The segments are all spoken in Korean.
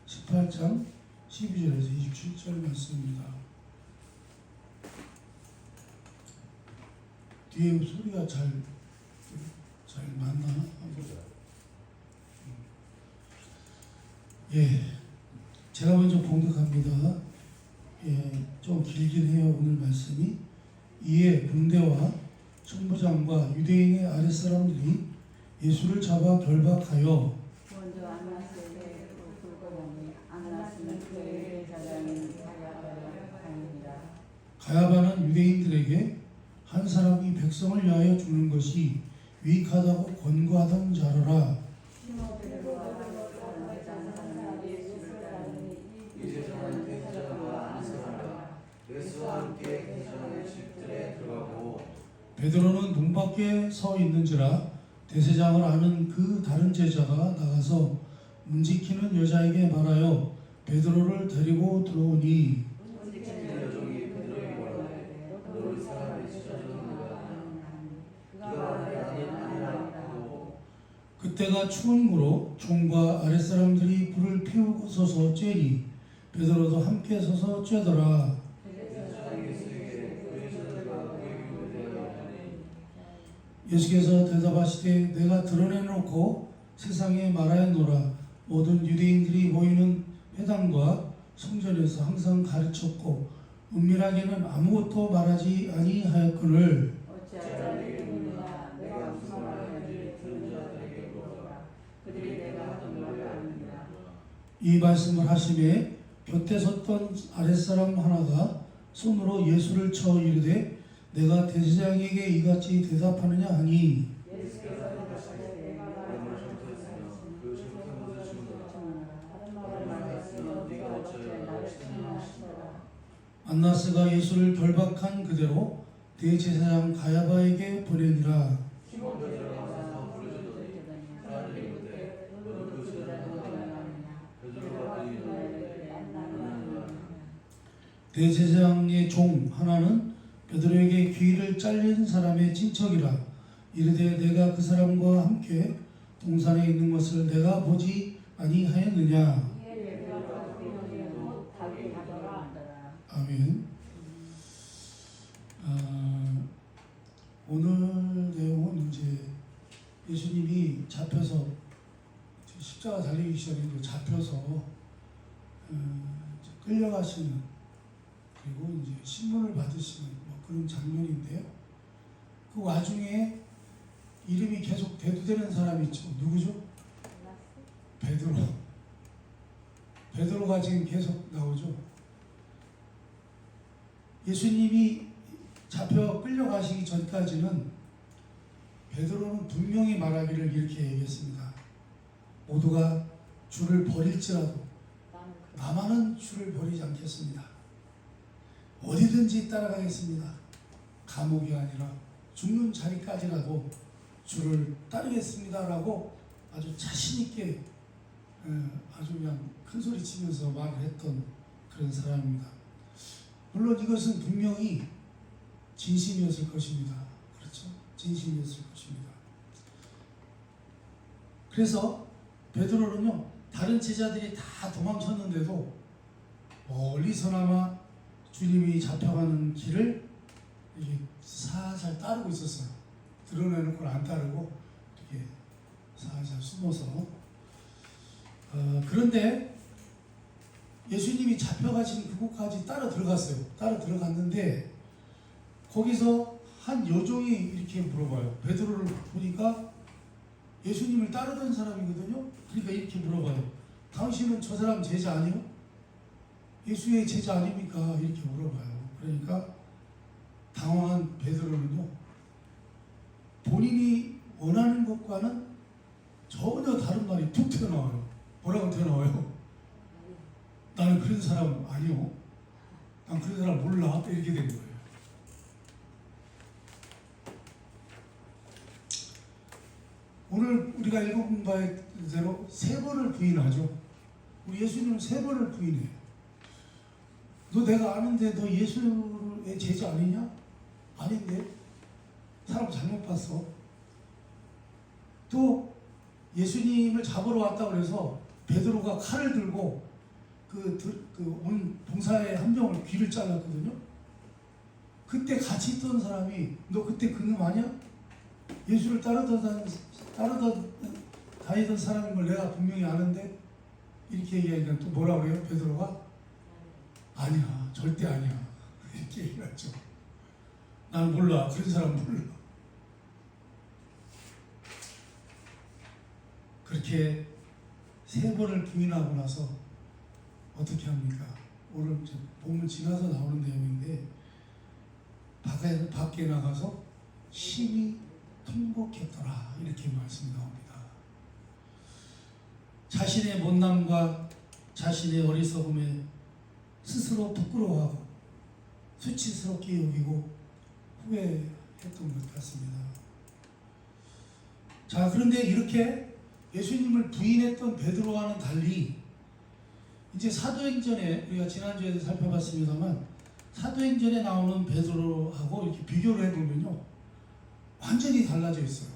18장 12절에서 27절 말씀입니다. 뒤에 소리가 잘 맞나? 예, 제가 먼저 봉독합니다. 예, 좀 길긴 해요, 오늘 말씀이. 이에 군대와 총부장과 유대인의 아랫사람들이 예수를 잡아 결박하여 먼저 안나스에게 불거하니 안나스는 교회의 사장인 가야바입니다. 가야바는 유대인들에게 한 사람이 백성을 위하여 죽는 것이 유익하다고 권고하던 자로라. 베드로는 문 밖에 서 있는지라 대제장을 아는 그 다른 제자가 나가서 문 지키는 여자에게 말하여 베드로를 데리고 들어오니 그때가 추운므로 총과 아랫사람들이 불을 피우고 서서 쬐니 베드로도 함께 서서 쬐더라. 예수께서 대답하시되 내가 드러내놓고 세상에 말하였노라. 모든 유대인들이 모이는 회당과 성전에서 항상 가르쳤고 은밀하게는 아무것도 말하지 아니하였거늘 이 말씀을 하시매 곁에 섰던 아랫사람 하나가 손으로 예수를 쳐 이르되 내가 대제장에게 이같이 대답하느냐 하니 안나스가 예수를 결박한 그대로 대제사장 가야바에게 보내니라. 대제사장의 종 하나는 베드로에게 귀를 잘린 사람의 친척이라. 이르되 내가 그 사람과 함께 동산에 있는 것을 내가 보지 아니하였느냐. 아멘. 오늘 내용은 이제 예수님이 잡혀서 십자가 달리기 전에 잡혀서 끌려가시는 그리고 이제 신문을 받으시는 그런 장면인데요. 그 와중에 이름이 계속 대두되는 사람이 있죠. 누구죠? 베드로. 베드로가 지금 계속 나오죠. 예수님이 잡혀 끌려가시기 전까지는 베드로는 분명히 말하기를 이렇게 얘기했습니다. 모두가 주를 버릴지라도 나만은 주를 버리지 않겠습니다. 어디든지 따라가겠습니다. 감옥이 아니라 죽는 자리까지라도 주를 따르겠습니다 라고 아주 자신있게 아주 그냥 큰 소리 치면서 말을 했던 그런 사람입니다. 물론 이것은 분명히 진심이었을 것입니다. 그렇죠? 진심이었을 것입니다. 그래서 베드로는요, 다른 제자들이 다 도망쳤는데도 멀리서나마 주님이 잡혀가는 길을 이렇게 살살 따르고 있었어요. 드러내놓고 안 따르고 이렇게 살살 숨어서. 그런데 예수님이 잡혀가신 그곳까지 따라 들어갔어요. 따라 들어갔는데 거기서 한 여종이 이렇게 물어봐요. 베드로를 보니까 예수님을 따르던 사람이거든요. 그러니까 이렇게 물어봐요. 당신은 저 사람 제자 아니요? 예수의 제자 아닙니까? 이렇게 물어봐요. 그러니까 당황한 베드로는요, 본인이 원하는 것과는 전혀 다른 말이 툭 튀어나와요. 뭐라고 튀어나와요? 나는 그런 사람 아니요. 난 그런 사람 몰라. 이렇게 된 거예요. 오늘 우리가 읽은 바에 대로 3번을 부인하죠. 우리 예수님은 3번을 부인해요. 너 내가 아는데 너 예수의 제자 아니냐? 아닌데? 사람 잘못 봤어. 또 예수님을 잡으러 왔다고 해서 베드로가 칼을 들고 온 봉사의 한 명을 귀를 잘랐거든요. 그때 같이 있던 사람이 너 그때 그놈 아니야? 예수를 따르던 다니던 사람인 걸 내가 분명히 아는데 이렇게 얘기하니까 또 뭐라고 그래요? 베드로가 아니야 절대 아니야 이렇게 얘기했죠. 난 몰라 그런 사람 몰라. 그렇게 3번을 부인하고 나서 어떻게 합니까? 오늘 본문 지나서 나오는 내용인데 밖에 나가서 심히 통곡했더라 이렇게 말씀이 나옵니다. 자신의 못남과 자신의 어리석음에 스스로 부끄러워하고 수치스럽게 여기고 후회했던 것 같습니다. 자, 그런데 이렇게 예수님을 부인했던 베드로와는 달리 이제 사도행전에 우리가 지난주에도 살펴봤습니다만 사도행전에 나오는 베드로하고 이렇게 비교를 해보면요 완전히 달라져 있어요.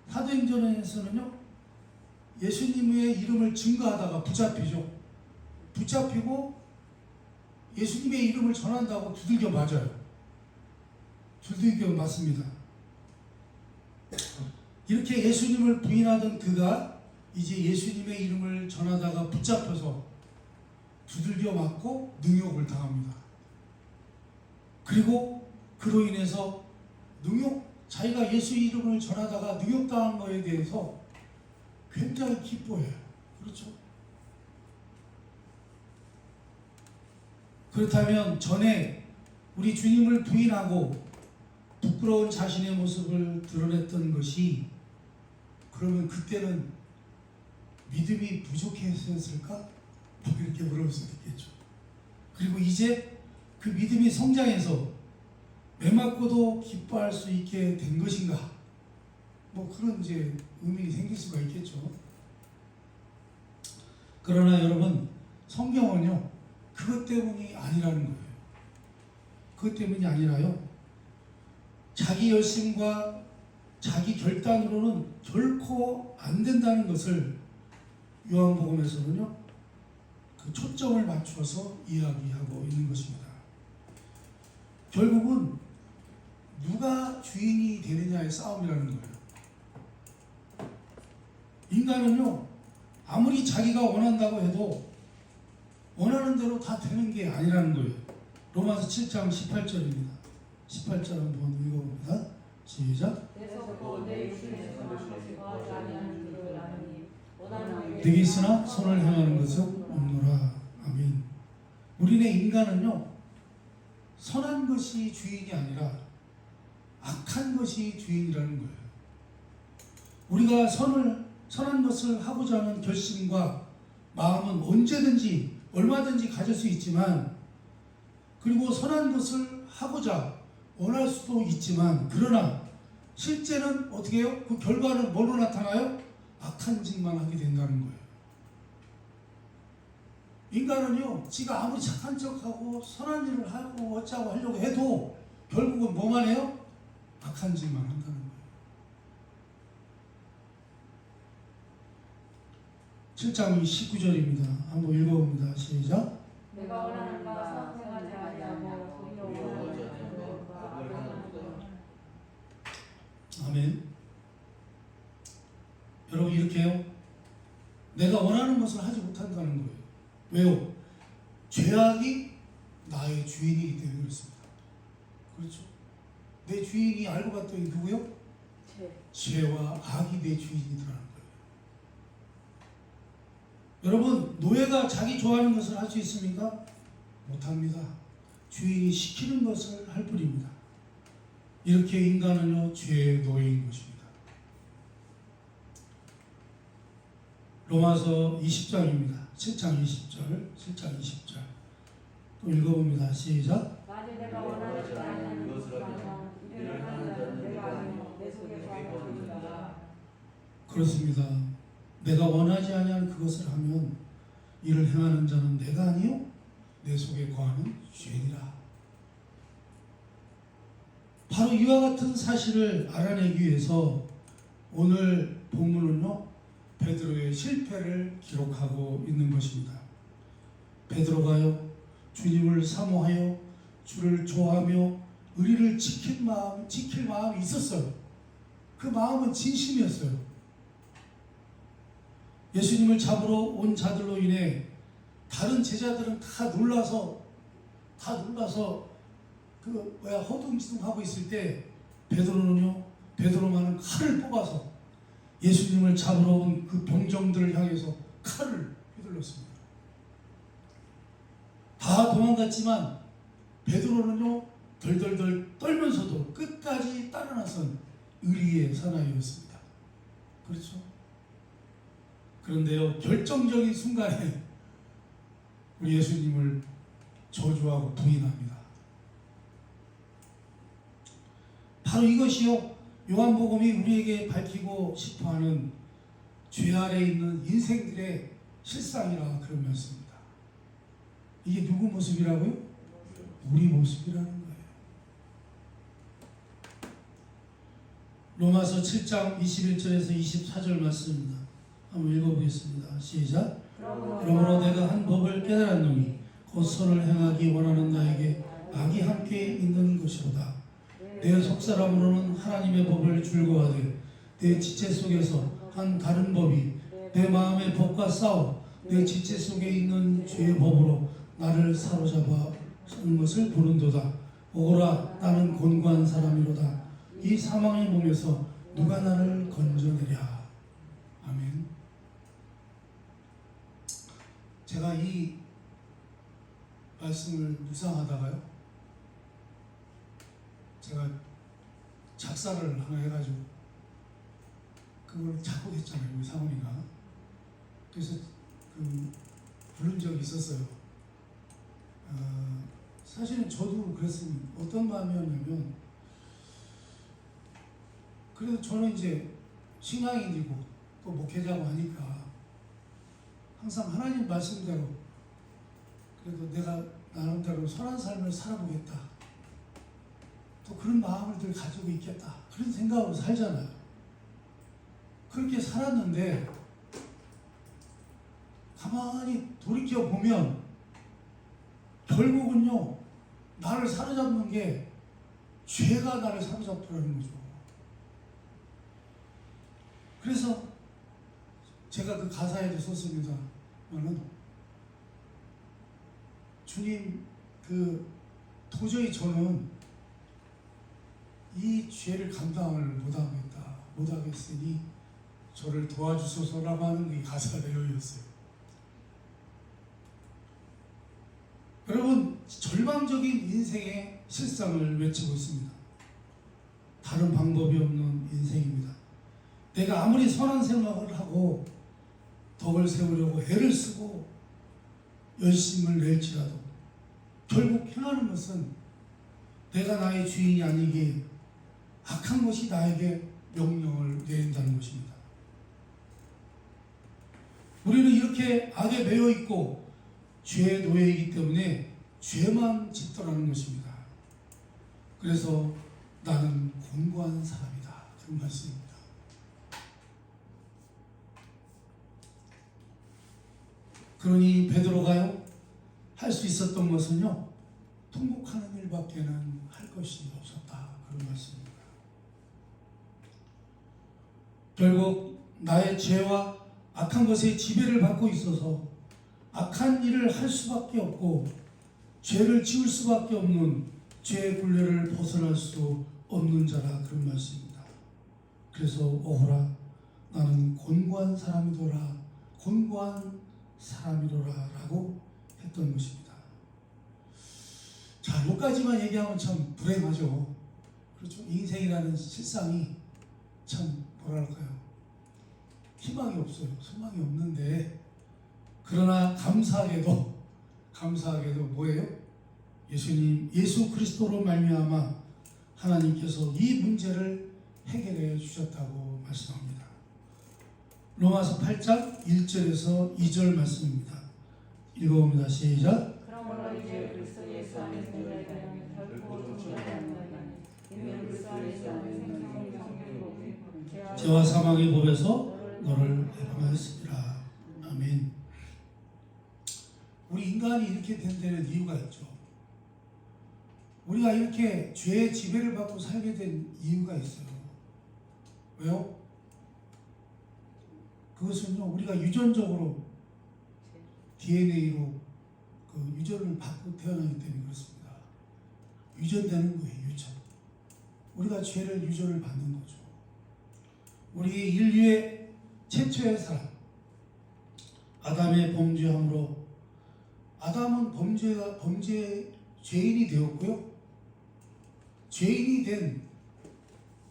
사도행전에서는요 예수님의 이름을 증거하다가 붙잡히죠. 붙잡히고 예수님의 이름을 전한다고 두들겨 맞아요. 두들겨 맞습니다. 이렇게 예수님을 부인하던 그가 이제 예수님의 이름을 전하다가 붙잡혀서 두들겨 맞고 능욕을 당합니다. 그리고 그로 인해서 자기가 예수 이름을 전하다가 능욕당한 것에 대해서 굉장히 기뻐해요. 그렇죠? 그렇다면 전에 우리 주님을 부인하고 부끄러운 자신의 모습을 드러냈던 것이 그러면 그때는 믿음이 부족했을까? 이렇게 물어볼 수 있겠죠. 그리고 이제 그 믿음이 성장해서 매맞고도 기뻐할 수 있게 된 것인가? 그런 이제 의문이 생길 수가 있겠죠. 그러나 여러분 성경은요 그것 때문이 아니라는 거예요. 그것 때문이 아니라요 자기 열심과 자기 결단으로는 결코 안 된다는 것을 요한복음에서는요 그 초점을 맞춰서 이야기하고 있는 것입니다. 결국은 누가 주인이 되느냐의 싸움이라는 거예요. 인간은요 아무리 자기가 원한다고 해도 원하는 대로 다 되는 게 아니라는 거예요. 로마서 7장 18절입니다. 18절 한번 읽어봅니다. 시작. 내게 있으나 선을 행하는 것은 없노라. 아멘. 우리네 인간은요 선한 것이 주인이 아니라 악한 것이 주인이라는 거예요. 우리가 선한 것을 하고자 하는 결심과 마음은 언제든지 얼마든지 가질 수 있지만 그리고 선한 것을 하고자 원할 수도 있지만 그러나 실제는 어떻게 해요? 그 결과는 뭘로 나타나요? 악한 짓만 하게 된다는 거예요. 인간은요 지가 아무리 착한 척하고 선한 일을 하고 어쩌고 하려고 해도 결국은 뭐만 해요? 악한 짓만 한다는 거예요. 7장 19절입니다. 한번 읽어봅니다. 시작. 내가 원하는 바 선택하지 아니하고 도리어 원하지 않는 바 아멘. 여러분 이렇게요. 내가 원하는 것을 하지 못한다는 거예요. 왜요? 죄악이 나의 주인이기 때문에 그렇습니다. 그렇죠? 내 주인이 알고 봤더니 누구요? 죄와 악이 내 주인이더라는 거예요. 여러분 노예가 자기 좋아하는 것을 할 수 있습니까? 못합니다. 주인이 시키는 것을 할 뿐입니다. 이렇게 인간은요 죄의 노예인 것입니다. 로마서 20장입니다. 7장 20절, 7장 20절 또 읽어봅니다. 시작. 만일 내가 원하지 않는 것을 하면 이를 하는 자는 내가 아니요 내 속에 거하는 죄인이라. 그렇습니다. 내가 원하지 아니한 그것을 하면 이를 행하는 자는 내가 아니요 내 속에 거하는 죄인이라. 바로 이와 같은 사실을 알아내기 위해서 오늘 본문은요 베드로의 실패를 기록하고 있는 것입니다. 베드로가요 주님을 사모하여 주를 좋아하며 의리를 지킬 마음이 있었어요. 그 마음은 진심이었어요. 예수님을 잡으러 온 자들로 인해 다른 제자들은 다 놀라서 허둥지둥하고 있을 때 베드로만은 칼을 뽑아서 예수님을 잡으러 온 그 병정들을 향해서 칼을 휘둘렀습니다. 다 도망갔지만 베드로는요 덜덜덜 떨면서도 끝까지 따라 나선 의리의 사나이였습니다. 그렇죠? 그런데요 결정적인 순간에 우리 예수님을 저주하고 부인합니다. 바로 이것이요 요한복음이 우리에게 밝히고 싶어하는 죄 아래 있는 인생들의 실상이라 그런 말씀입니다. 이게 누구 모습이라고요? 우리 모습이라는 거예요. 로마서 7장 21절에서 24절 말씀입니다. 한번 읽어보겠습니다. 시작. 그러므로 내가 한 법을 깨달았노니 곧 선을 행하기 원하는 나에게 악이 함께 있는 것이로다. 내 속사람으로는 하나님의 법을 즐거워하되 내 지체 속에서 한 다른 법이 내 마음의 법과 싸워 내 지체 속에 있는 죄의 법으로 나를 사로잡아 서는 것을 보는도다. 오라 나는 곤고한 사람이로다. 이 사망의 몸에서 누가 나를 건져내랴. 아멘. 제가 이 말씀을 묵상하다가요 제가 작사를 하나 해가지고 그걸 작곡했잖아요. 우리 사모님가. 그래서 부른 적이 있었어요. 사실은 저도 그랬습니다. 어떤 마음이었냐면 그래도 저는 이제 신앙인이고 또 목회자고 하니까 항상 하나님 말씀대로 그래도 내가 나름대로 선한 삶을 살아보겠다. 또 그런 마음을 늘 가지고 있겠다. 그런 생각으로 살잖아요. 그렇게 살았는데 가만히 돌이켜보면 결국은요 나를 사로잡는 게 죄가 나를 사로잡더라는 거죠. 그래서 제가 그 가사에도 썼습니다만은 주님 도저히 저는 이 죄를 감당을 못하겠으니 저를 도와주소서라고 하는 이 가사 내용이었어요. 여러분 절망적인 인생의 실상을 외치고 있습니다. 다른 방법이 없는 인생입니다. 내가 아무리 선한 생각을 하고 덕을 세우려고 애를 쓰고 열심을 낼지라도 결국 행하는 것은 내가 나의 주인이 아니기에 악한 것이 나에게 명령을 내린다는 것입니다. 우리는 이렇게 악에 매여 있고 죄의 노예이기 때문에 죄만 짓더라는 것입니다. 그래서 나는 곤고한 사람이다. 그런 말씀입니다. 그러니 베드로가요 할 수 있었던 것은요 통곡하는 일밖에는 할 것이 없었다. 그런 말씀입니다. 결국 나의 죄와 악한 것에 지배를 받고 있어서 악한 일을 할 수밖에 없고 죄를 지을 수밖에 없는 죄의 굴레를 벗어날 수 없는 자라. 그런 말씀입니다. 그래서 오호라 나는 곤고한 사람이로라 라고 했던 것입니다. 자, 여기까지만 얘기하면 참 불행하죠. 그렇죠. 인생이라는 실상이 참 뭐랄까요, 희망이 없어요. 소망이 없는데, 그러나 감사하게도 뭐예요? 예수 그리스도로 말미암아 하나님께서 이 문제를 해결해 주셨다고 말씀합니다. 로마서 8장 1절에서 2절 말씀입니다. 읽어봅니다. 시작. 그러므로 이제 그리스도 예수 안에 있는 자에게는 결코 존재하지 않는다니 이는 그리스도 예수 안에 생명이 성경이고 죄와 사망의 법에서 너를 해방하였으리라. 아멘. 우리 인간이 이렇게 된 데는 이유가 있죠. 우리가 이렇게 죄의 지배를 받고 살게 된 이유가 있어요. 왜요? 그것은요, 우리가 유전적으로 DNA로 그 유전을 받고 태어나기 때문에 그렇습니다. 유전되는 거예요, 유전. 우리가 죄를 유전을 받는 거죠. 우리 인류의 최초의 사람, 아담의 범죄함으로 아담은 범죄 죄인이 되었고요. 죄인이 된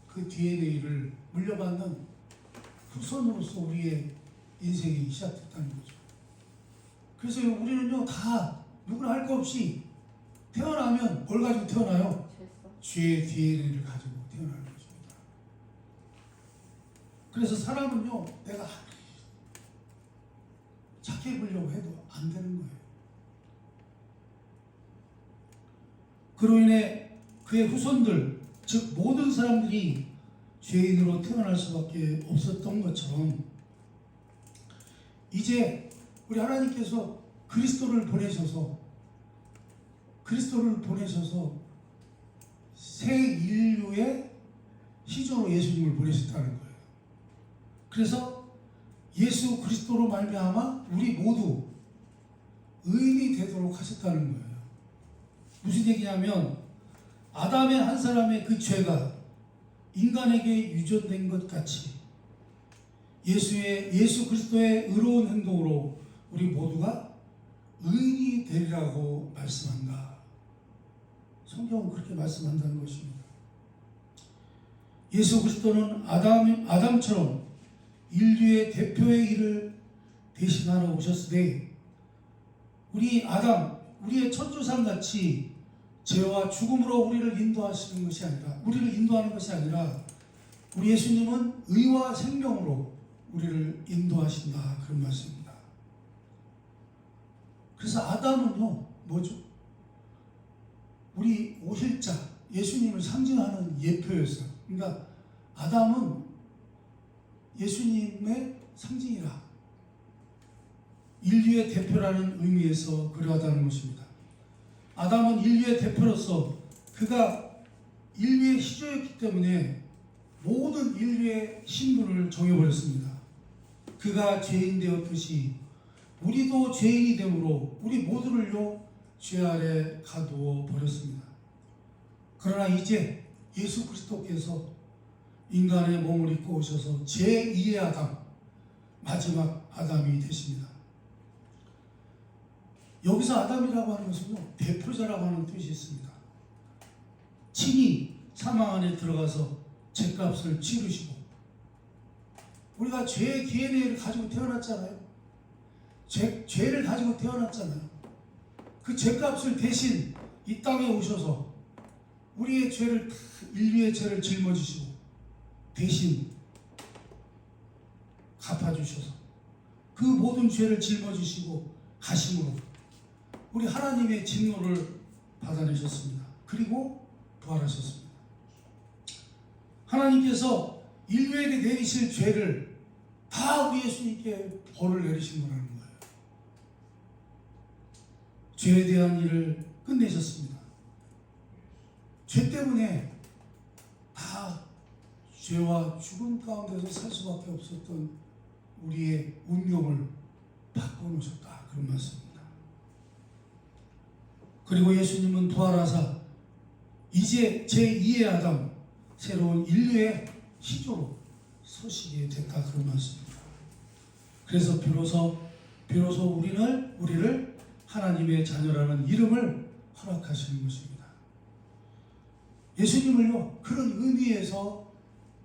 그 DNA를 물려받는 후손으로서 우리의 인생이 시작됐다는 거죠. 그래서 우리는요, 다 누구나 할 거 없이 태어나면 뭘 가지고 태어나요? 죄의 DNA를 가지고 태어나는 것입니다. 그래서 사람은요, 내가 착해 보려고 해도 안 되는 거예요. 그로 인해 그의 후손들, 즉 모든 사람들이 죄인으로 태어날 수밖에 없었던 것처럼 이제 우리 하나님께서 그리스도를 보내셔서 새 인류의 희조로 예수님을 보내셨다는 거예요. 그래서 예수 그리스도로 말미암아 우리 모두 의인이 되도록 하셨다는 거예요. 무슨 얘기냐면 아담의 한 사람의 그 죄가 인간에게 유전된 것 같이 예수 그리스도의 의로운 행동으로 우리 모두가 의인이 되리라고 말씀한다. 성경은 그렇게 말씀한다는 것입니다. 예수 그리스도는 아담처럼 인류의 대표의 일을 대신하러 오셨으되 우리 아담, 우리의 첫조상 같이 죄와 죽음으로 우리를 인도하는 것이 아니라 우리 예수님은 의와 생명으로 우리를 인도하신다. 그런 말씀입니다. 그래서 아담은요, 뭐죠? 우리 오실자, 예수님을 상징하는 예표였어요. 그러니까 아담은 예수님의 상징이라 인류의 대표라는 의미에서 그러하다는 것입니다. 아담은 인류의 대표로서 그가 인류의 시조였기 때문에 모든 인류의 신분을 정해버렸습니다. 그가 죄인 되었듯이 우리도 죄인이 되므로 우리 모두를요 죄 아래 가두어 버렸습니다. 그러나 이제 예수 그리스도께서 인간의 몸을 입고 오셔서 제2의 아담, 마지막 아담이 되십니다. 여기서 아담이라고 하는 것은요, 대표자라고 하는 뜻이 있습니다. 친히 사망 안에 들어가서 죄값을 치르시고, 우리가 죄의 DNA를 가지고 태어났잖아요. 죄를 가지고 태어났잖아요. 그 죄값을 대신 이 땅에 오셔서 우리의 죄를, 인류의 죄를 짊어지시고 대신 갚아주셔서 그 모든 죄를 짊어지시고 가심으로 우리 하나님의 진노를 받아내셨습니다. 그리고 부활하셨습니다. 하나님께서 인류에게 내리실 죄를 다 우리 예수님께 벌을 내리신 거라는 거예요. 죄에 대한 일을 끝내셨습니다. 죄 때문에 다 죄와 죽음 가운데서 살 수밖에 없었던 우리의 운명을 바꿔놓으셨다. 그런 말씀입니다. 그리고 예수님은 부활하사 이제 제2의 아담, 새로운 인류의 시조로 서시게 됐다. 그런 말씀입니다. 그래서 비로소 우리를 하나님의 자녀라는 이름을 허락하시는 것입니다. 예수님을요, 그런 의미에서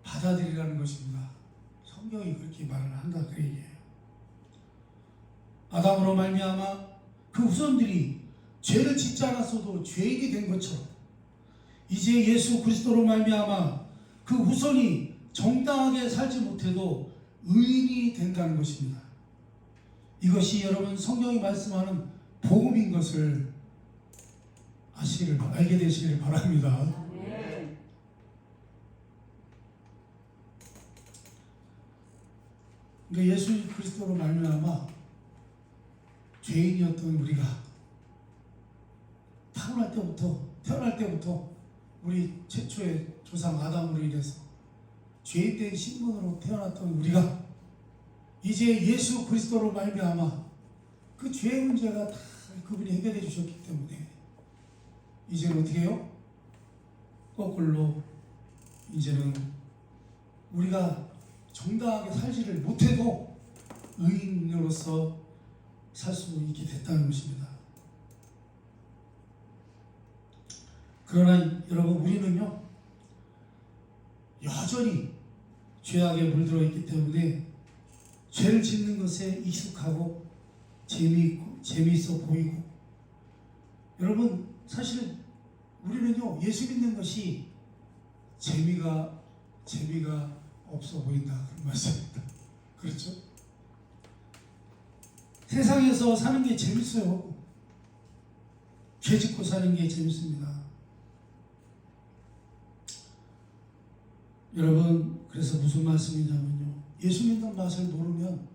받아들이라는 것입니다. 성경이 그렇게 말을 한다. 그 얘기예요. 아담으로 말미암아 그 후손들이 죄를 짓지 않았어도 죄인이 된 것처럼 이제 예수 그리스도로 말미암아 그 후손이 정당하게 살지 못해도 의인이 된다는 것입니다. 이것이 여러분 성경이 말씀하는 복음인 것을 알게 되시기를 바랍니다. 그러니까 예수 그리스도로 말미암아 죄인이었던 우리가 태어날 때부터 우리 최초의 조상 아담으로 인해서 죄인된 신분으로 태어났던 우리가 이제 예수 그리스도로 말미암아 그 죄의 문제가 다 그분이 해결해 주셨기 때문에 이제는 어떻게 해요? 거꾸로 이제는 우리가 정당하게 살지를 못해도 의인으로서 살 수 있게 됐다는 것입니다. 그러나 여러분, 우리는요 여전히 죄악에 물들어 있기 때문에 죄를 짓는 것에 익숙하고 재미있어 보이고, 여러분 사실은 우리는요 예수 믿는 것이 재미가 없어 보인다 그런 말씀입니다. 그렇죠? 세상에서 사는 게 재밌어요. 죄 짓고 사는 게 재밌습니다. 여러분, 그래서 무슨 말씀이냐면요, 예수 믿는 맛을 모르면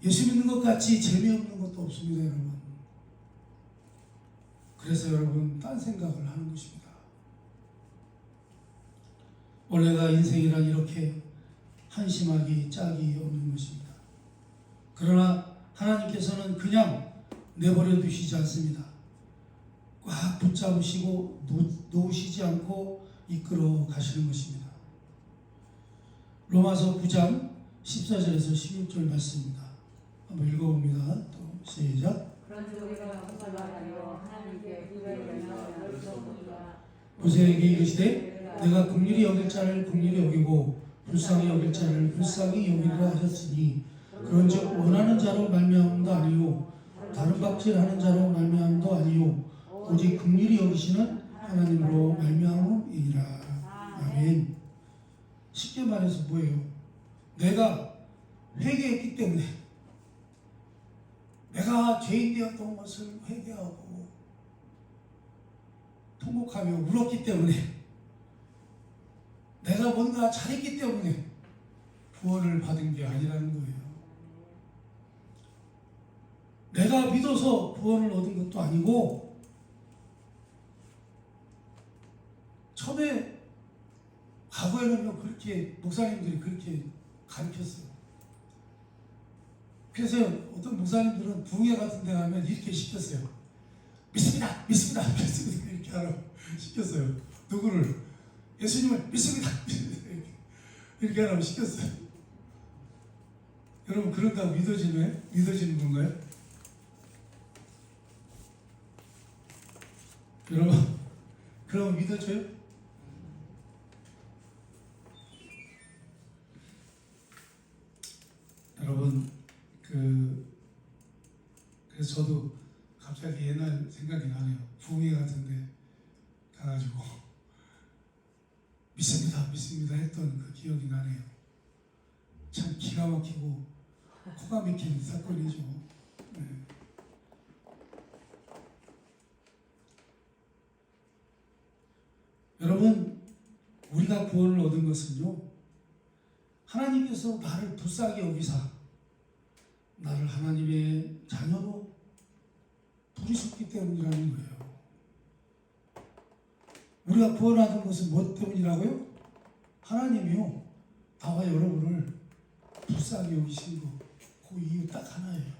예수 믿는 것 같이 재미없는 것도 없습니다, 여러분. 그래서 여러분, 딴 생각을 하는 것입니다. 원래가 인생이란 이렇게 한심하기 짝이 없는 것입니다. 그러나 하나님께서는 그냥 내버려 두시지 않습니다. 꽉 붙잡으시고 놓으시지 않고 이끌어 가시는 것입니다. 로마서 9장 14절에서 16절 말씀입니다. 한번 읽어봅니다. 또 시작. 그런즉 우리가 무슨 말하여 하나님께 부여하며 열성하라. 모세에게 이르시되 내가 긍휼히 여길 자를 긍휼히 여기고 불쌍히 여길 자를 불쌍히 여기리라 하셨으니 그런즉 원하는 자로 말미암음도 아니요 다른 박질하는 자로 말미암음도 아니요 오직 긍휼히 여기시는 하나님으로 말미암음이니라. 아멘. 쉽게 말해서 뭐예요? 내가 회개했기 때문에, 내가 죄인 되었던 것을 회개하고 통곡하며 울었기 때문에, 내가 뭔가 잘했기 때문에 구원을 받은 게 아니라는 거예요. 내가 믿어서 구원을 얻은 것도 아니고, 처음에 과거에는요 그렇게 목사님들이 그렇게 가르쳤어요. 그래서 어떤 목사님들은 부흥회 같은 데 가면 이렇게 시켰어요. 믿습니다, 믿습니다, 믿습니다, 이렇게 하라고 시켰어요. 누구를? 예수님을 믿습니다, 이렇게 하라고 시켰어요. 여러분, 그런다고 믿어지는 건가요? 여러분, 그럼 믿어줘요? 여러분, 그래서 저도 갑자기 옛날 생각이 나네요. 부흥회 같은데 가가지고 믿습니다 했던 그 기억이 나네요. 참 기가 막히고 코가 막힌 사건이죠. 네. 여러분, 우리가 구원을 얻은 것은요, 하나님께서 나를 불쌍히 여기사 나를 하나님의 자녀로 부르셨기 때문이라는 거예요. 우리가 구원받은 것은 무엇 때문이라고요? 하나님이요, 나와 여러분을 불쌍히 여기신 거, 그 이유 딱 하나예요.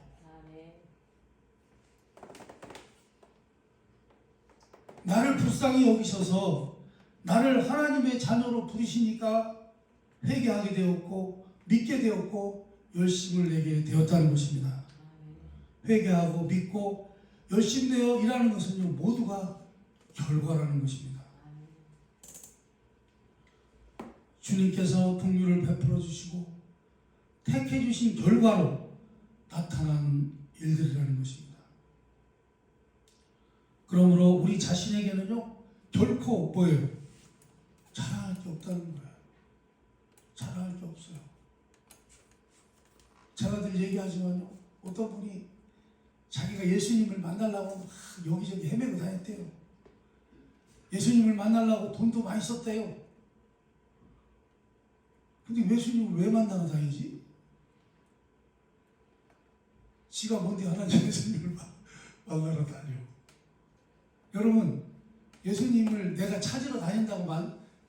나를 불쌍히 여기셔서 나를 하나님의 자녀로 부르시니까 회개하게 되었고 믿게 되었고 열심을 내게 되었다는 것입니다. 회개하고 믿고 열심내어 일하는 것은요 모두가 결과라는 것입니다. 주님께서 긍휼을 베풀어 주시고 택해 주신 결과로 나타난 일들이라는 것입니다. 그러므로 우리 자신에게는요 결코 뭐예요? 자랑할 게 없다는 거예요. 자랑할 게 없어요. 제가 늘 얘기하지만요, 어떤 분이 자기가 예수님을 만나려고 막 여기저기 헤매고 다녔대요. 예수님을 만나려고 돈도 많이 썼대요. 근데 예수님을 왜 만나러 다니지? 지가 뭔데 하나님 예수님을 만나러 다녀. 여러분, 예수님을 내가 찾으러 다닌다고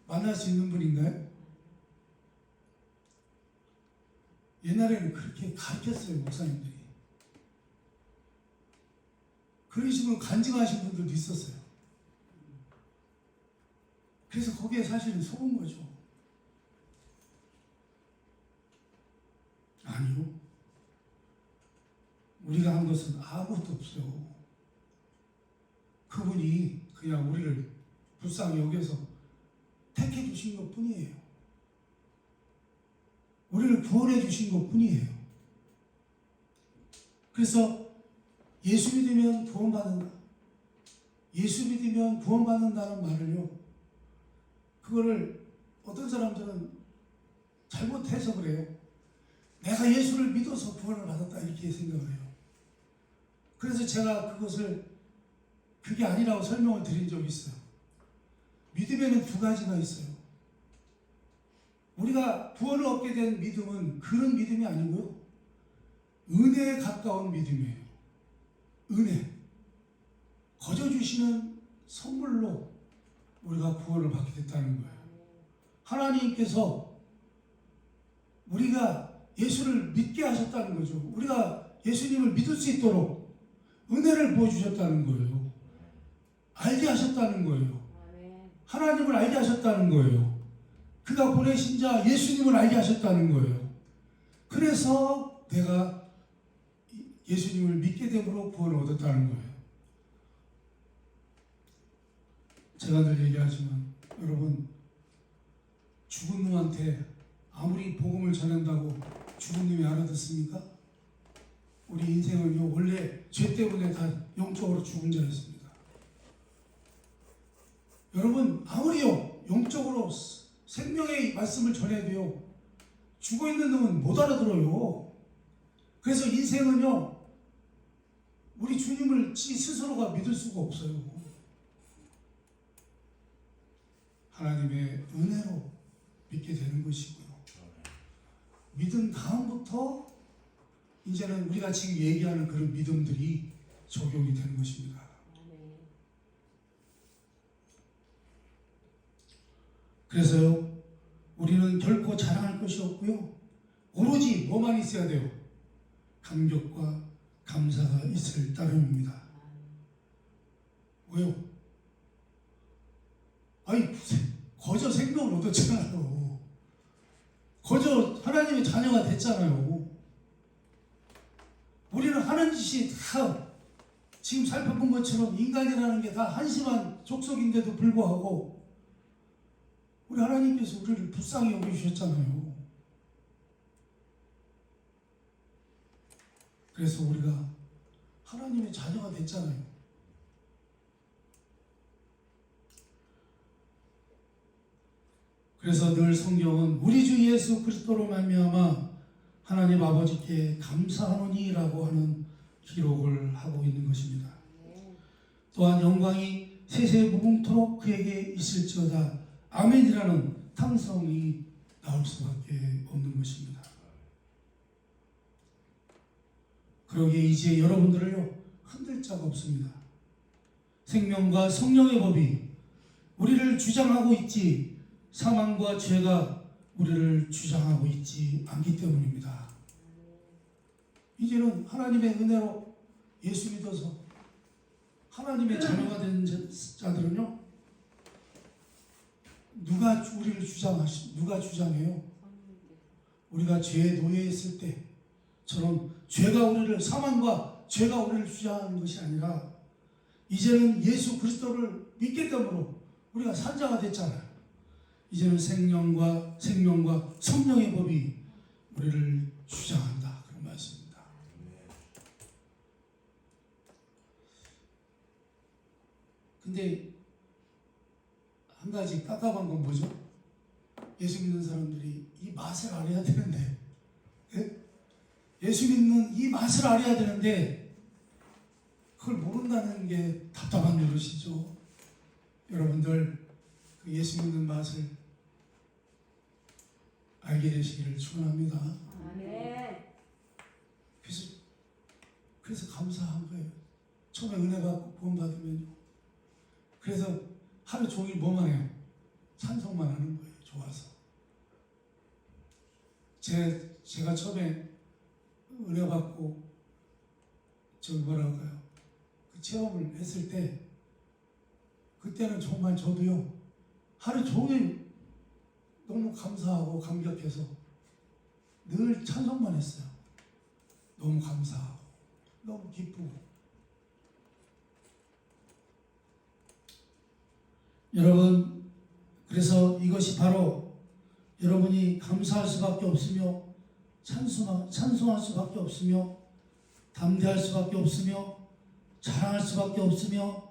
만날 수 있는 분인가요? 옛날에는 그렇게 가르쳤어요, 목사님들이. 그런 식으로 간증하신 분들도 있었어요. 그래서 거기에 사실은 속은 거죠. 아니요. 우리가 한 것은 아무것도 없어요. 그분이 그냥 우리를 불쌍히 여겨서 택해 주신 것 뿐이에요. 우리를 구원해 주신 것 뿐이에요. 그래서 예수 믿으면 구원받는다. 예수 믿으면 구원받는다는 말을요, 그거를 어떤 사람들은 잘못해서 그래요. 내가 예수를 믿어서 구원을 받았다 이렇게 생각을 해요. 그래서 제가 그게 아니라고 설명을 드린 적이 있어요. 믿음에는 두 가지가 있어요. 우리가 구원을 얻게 된 믿음은 그런 믿음이 아니고요, 은혜에 가까운 믿음이에요. 은혜, 거저 주시는 선물로 우리가 구원을 받게 됐다는 거예요. 하나님께서 우리가 예수를 믿게 하셨다는 거죠. 우리가 예수님을 믿을 수 있도록 은혜를 보여주셨다는 거예요. 알게 하셨다는 거예요. 하나님을 알게 하셨다는 거예요. 그가 보내신 자 예수님을 알게 하셨다는 거예요. 그래서 내가 예수님을 믿게 됨으로 구원을 얻었다는 거예요. 제가 늘 얘기하지만 여러분, 죽은 놈한테 아무리 복음을 전한다고 죽은 놈이 알아듣습니까? 우리 인생은요, 원래 죄 때문에 다 영적으로 죽은 자였습니다. 여러분, 아무리요 영적으로 생명의 말씀을 전해도요, 죽어있는 놈은 못 알아들어요. 그래서 인생은요, 우리 주님을 지 스스로가 믿을 수가 없어요. 하나님의 은혜로 믿게 되는 것이고요. 믿은 다음부터 이제는 우리가 지금 얘기하는 그런 믿음들이 적용이 되는 것입니다. 그래서요, 우리는 결코 자랑할 것이 없고요, 오로지 뭐만 있어야 돼요? 감격과 감사가 있을 따름입니다. 왜요? 아니, 거저 생명을 얻었잖아요. 거저 하나님의 자녀가 됐잖아요. 우리는 하는 짓이 다 지금 살펴본 것처럼 인간이라는 게 다 한심한 족속인데도 불구하고 우리 하나님께서 우리를 불쌍히 여기셨잖아요. 그래서 우리가 하나님의 자녀가 됐잖아요. 그래서 늘 성경은 우리 주 예수 그리스도로 말미암아 하나님 아버지께 감사하노니라고 하는 기록을 하고 있는 것입니다. 또한 영광이 세세무궁토록 그에게 있을지어다 아멘이라는 탕성이 나올 수밖에 없는 것입니다. 그러기에 이제 여러분들을요, 흔들 자가 없습니다. 생명과 성령의 법이 우리를 주장하고 있지 사망과 죄가 우리를 주장하고 있지 않기 때문입니다. 이제는 하나님의 은혜로 예수 믿어서 하나님의 자녀가 된 자들은요, 누가 우리를 누가 주장해요? 우리가 죄에 노예 있을 때처럼 사망과 죄가 우리를 주장하는 것이 아니라 이제는 예수 그리스도를 믿기 때문에 우리가 산자가 됐잖아요. 이제는 생명과 성령의 법이 우리를 주장한다, 그런 말씀입니다. 근데 한 가지 깝깝한 건 뭐죠? 예수 믿는 사람들이 이 맛을 알아야 되는데, 예수 믿는 이 맛을 알아야 되는데 그걸 모른다는 게 답답한 노릇이죠. 여러분들 그 예수 믿는 맛을 알게 되시기를 축원합니다. 아멘. 그래서 그래서 감사한 거예요. 처음에 은혜 받고 구원 받으면요. 그래서 하루 종일 뭐만 해요? 찬송만 하는 거예요. 좋아서. 제가 처음에 은혜 받고 뭐랄까요? 그 체험을 했을 때 그때는 정말 저도요. 하루 종일 너무 감사하고 감격해서 늘 찬송만 했어요. 너무 감사하고 너무 기쁘고. 여러분, 그래서 이것이 바로 여러분이 감사할 수밖에 없으며 찬송할 수밖에 없으며 담대할 수밖에 없으며 자랑할 수밖에 없으며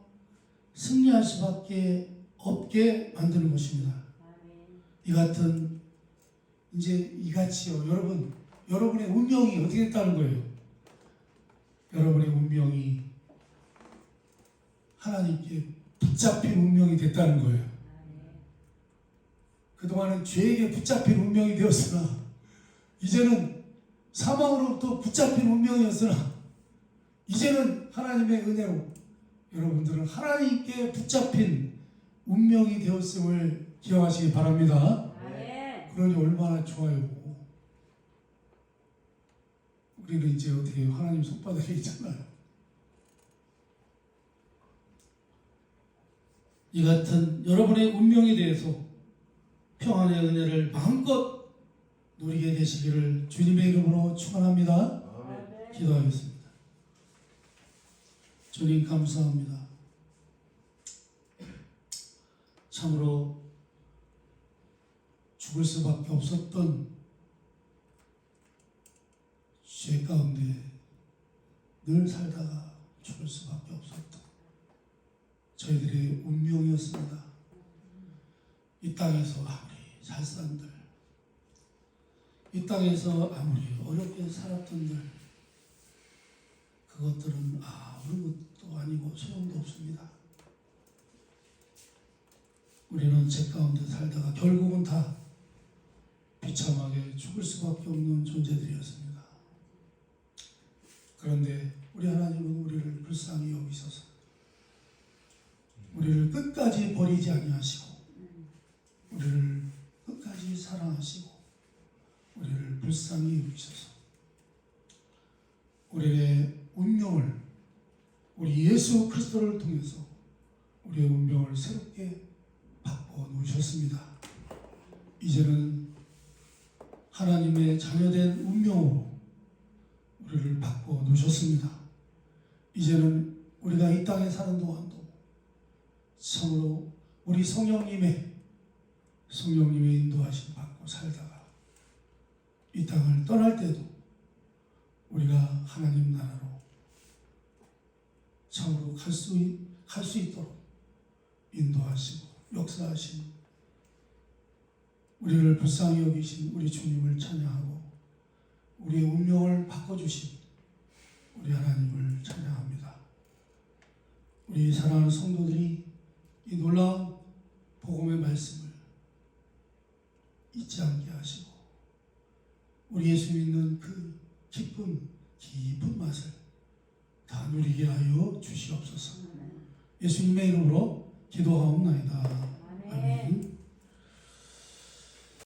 승리할 수밖에 없게 만드는 것입니다. 이 같은 이제 이같이요. 여러분의 운명이 어떻게 됐다는 거예요? 여러분의 운명이 하나님께 붙잡힌 운명이 됐다는 거예요. 그동안은 죄에게 붙잡힌 운명이 되었으나 이제는 사망으로부터 붙잡힌 운명이었으나 이제는 하나님의 은혜로 여러분들은 하나님께 붙잡힌 운명이 되었음을 기억하시기 바랍니다. 그러니 얼마나 좋아요. 우리는 이제 어떻게 해요? 하나님 손바닥에 있잖아요. 이 같은 여러분의 운명에 대해서 평안의 은혜를 마음껏 누리게 되시기를 주님의 이름으로 축원합니다. 기도하겠습니다. 주님 감사합니다. 참으로 죽을 수밖에 없었던 죄 가운데 늘 살다가 죽을 수밖에 없었던 저희들의 운명이었습니다. 이 땅에서 아무리 잘 산들, 이 땅에서 아무리 어렵게 살았던들, 그것들은 아무것도 아니고 소용도 없습니다. 우리는 죄 가운데 살다가 결국은 다 비참하게 죽을 수밖에 없는 존재들이었습니다. 그런데 우리 하나님은 우리를 불쌍히 여기셔서 우리를 끝까지 버리지 아니하시고 우리를 끝까지 사랑하시고 우리를 불쌍히 여기셔서 우리의 운명을 우리 예수 그리스도를 통해서 우리의 운명을 새롭게 바꿔놓으셨습니다. 이제는 하나님의 자녀된 운명으로 우리를 바꿔놓으셨습니다. 이제는 우리가 이 땅에 사는 동안도 참으로 우리 성령님의 인도하심 받고 살다가 이 땅을 떠날 때도 우리가 하나님 나라로 참으로 갈 수 있도록 인도하시고 역사하신 우리를 불쌍히 여기신 우리 주님을 찬양하고 우리의 운명을 바꿔주신 우리 하나님을 찬양합니다. 우리 사랑하는 성도들이 이 놀라운 복음의 말씀을 잊지 않게 하시고 우리 예수 믿는 그 깊은 맛을 다 누리게 하여 주시옵소서. 예수님의 이름으로 기도하옵나이다.